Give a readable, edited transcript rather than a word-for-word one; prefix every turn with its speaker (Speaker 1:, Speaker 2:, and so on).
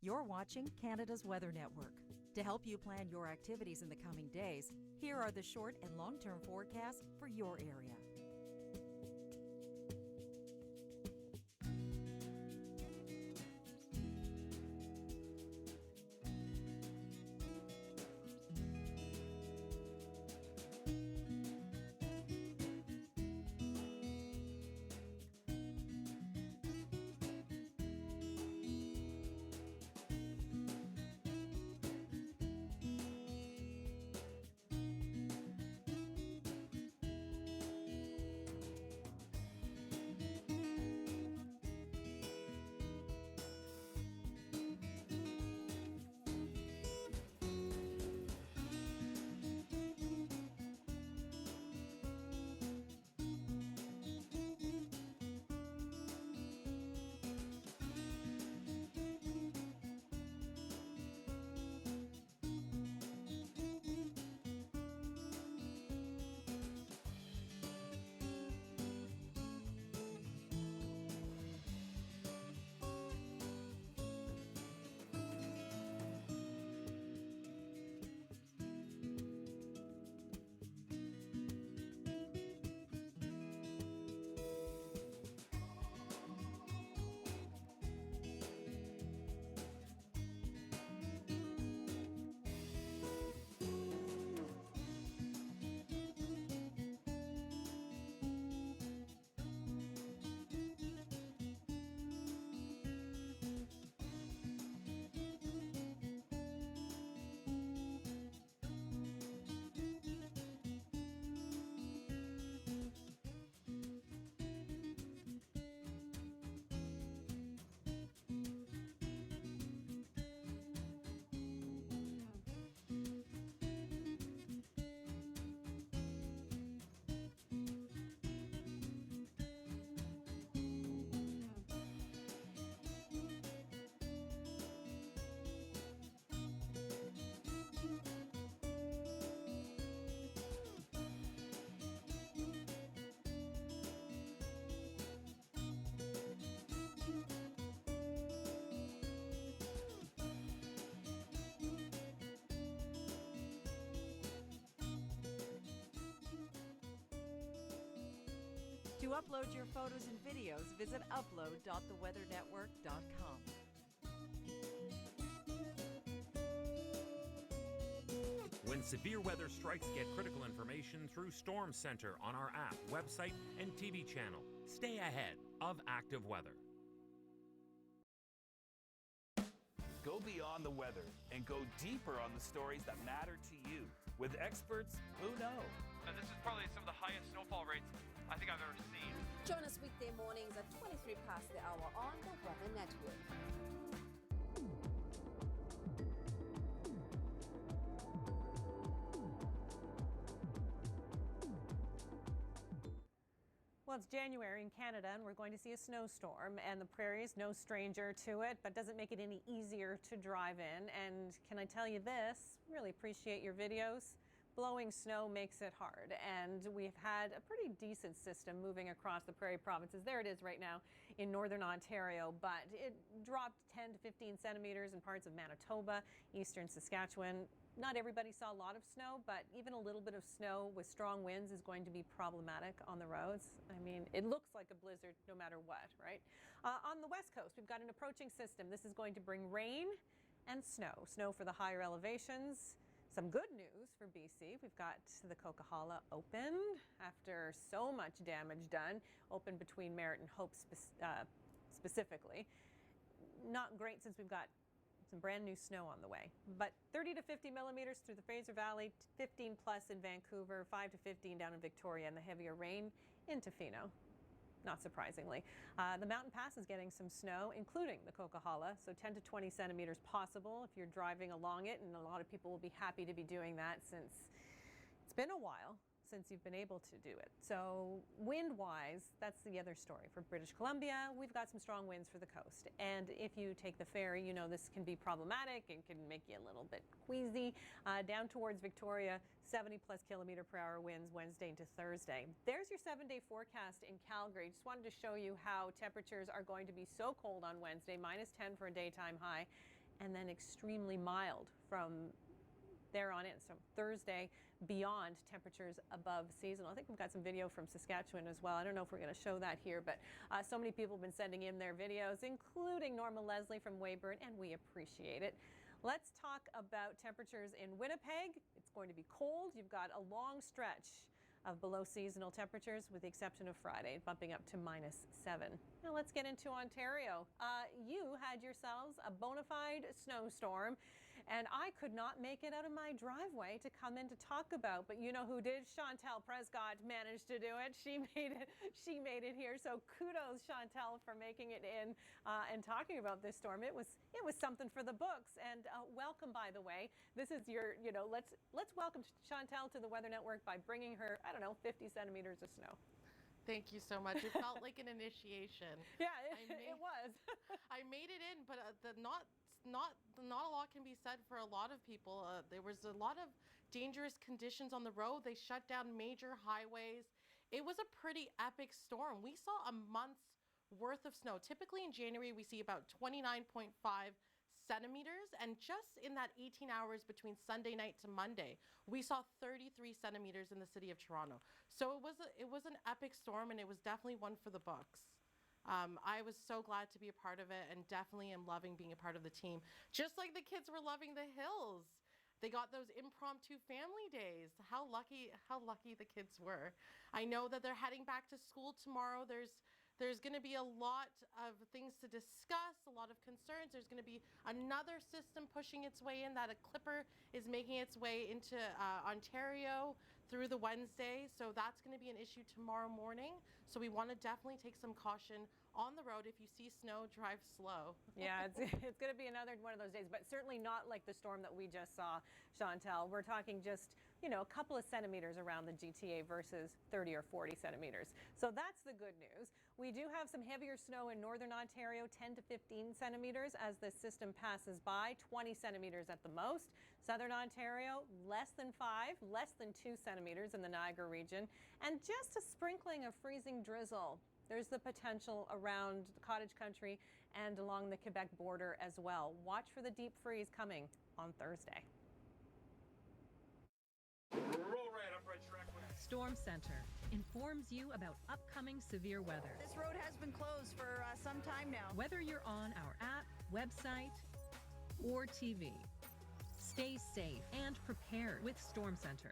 Speaker 1: You're watching Canada's Weather Network. To help you plan your activities in the coming days, here are the short and long-term forecasts for your area. To upload your photos and videos, visit upload.theweathernetwork.com.
Speaker 2: When severe weather strikes, get critical information through Storm Center on our app, website, and TV channel. Stay ahead of active weather.
Speaker 3: Go beyond the weather and go deeper on the stories that matter to you with experts who know.
Speaker 4: This is probably some of the highest snowfall rates I think I've ever seen.
Speaker 5: Join us weekday mornings at 23 past the hour on the Weather Network.
Speaker 6: Well, it's January in Canada, and we're going to see a snowstorm, and the prairie is no stranger to it, but doesn't make it any easier to drive in. And can I tell you this? Really appreciate your videos. Blowing snow makes it hard, and we've had a pretty decent system moving across the prairie provinces. There it is right now in northern Ontario, but it dropped 10 to 15 centimeters in parts of Manitoba, eastern Saskatchewan. Not everybody saw a lot of snow, but even a little bit of snow with strong winds is going to be problematic on the roads. I mean, it looks like a blizzard no matter what, right? On the west coast, we've got an approaching system. This is going to bring rain and snow. Snow for the higher elevations. Some good news for BC. We've got the Coquihalla opened after so much damage done. Open between Merritt and Hope specifically. Not great since we've got some brand new snow on the way, but 30 to 50 millimeters through the Fraser Valley, 15 plus in Vancouver, 5 to 15 down in Victoria, and the heavier rain in Tofino. Not surprisingly. The mountain pass is getting some snow, including the Coquihalla, so 10 to 20 centimeters possible if you're driving along it, and a lot of people will be happy to be doing that since it's been a while since you've been able to do it. So wind-wise, that's the other story. For British Columbia, we've got some strong winds for the coast. And if you take the ferry, you know this can be problematic and can make you a little bit queasy. Down towards Victoria, 70+ km/h winds Wednesday into Thursday. There's your 7-day forecast in Calgary. Just wanted to show you how temperatures are going to be so cold on Wednesday, -10 for a daytime high. and then extremely mild from there on in. So Thursday, beyond temperatures above seasonal. I think we've got some video from Saskatchewan as well. I don't know if we're going to show that here, but so many people have been sending in their videos, including Norma Leslie from Weyburn, and we appreciate it. Let's talk about temperatures in Winnipeg. It's going to be cold. You've got a long stretch of below seasonal temperatures, with the exception of Friday, bumping up to -7. Now let's get into Ontario. You had yourselves a bona fide snowstorm, and I could not make it out of my driveway to come in to talk about, but you know who did? Chantal Prescod managed to do it. She made it here. So kudos, Chantal, for making it in and talking about this storm. It was something for the books. And welcome, by the way. This is your, let's welcome Chantal to the Weather Network by bringing her, I don't know, 50 centimeters of snow.
Speaker 7: Thank you so much. It felt like an initiation.
Speaker 6: Yeah, it was.
Speaker 7: I made it in, but not a lot can be said for a lot of people. There was a lot of dangerous conditions on the road. They shut down major highways. It was a pretty epic storm. We saw a month's worth of snow. Typically in January, we see about 29.5 centimeters, and just in that 18 hours between Sunday night to Monday, we saw 33 centimeters in the city of Toronto. So it was an epic storm, and it was definitely one for the books. I was so glad to be a part of it, and definitely am loving being a part of the team. Just like the kids were loving the hills. They got those impromptu family days. How lucky the kids were. I know that they're heading back to school tomorrow. There's going to be a lot of things to discuss, a lot of concerns. There's going to be another system pushing its way in, that a clipper is making its way into Ontario through the Wednesday. So that's going to be an issue tomorrow morning. So we want to definitely take some caution on the road. If you see snow, drive slow.
Speaker 6: Yeah, it's going to be another one of those days, but certainly not like the storm that we just saw, Chantal. We're talking just, a couple of centimeters around the GTA versus 30 or 40 centimeters. So that's the good news. We do have some heavier snow in northern Ontario, 10 to 15 centimeters as the system passes by, 20 centimeters at the most. Southern Ontario, less than 5, less than 2 centimeters in the Niagara region, and just a sprinkling of freezing drizzle. There's the potential around the cottage country and along the Quebec border as well. Watch for the deep freeze coming on Thursday.
Speaker 8: Storm Center informs you about upcoming severe weather.
Speaker 9: This road has been closed for some time now.
Speaker 8: Whether you're on our app, website, or TV, stay safe and prepared with Storm Center.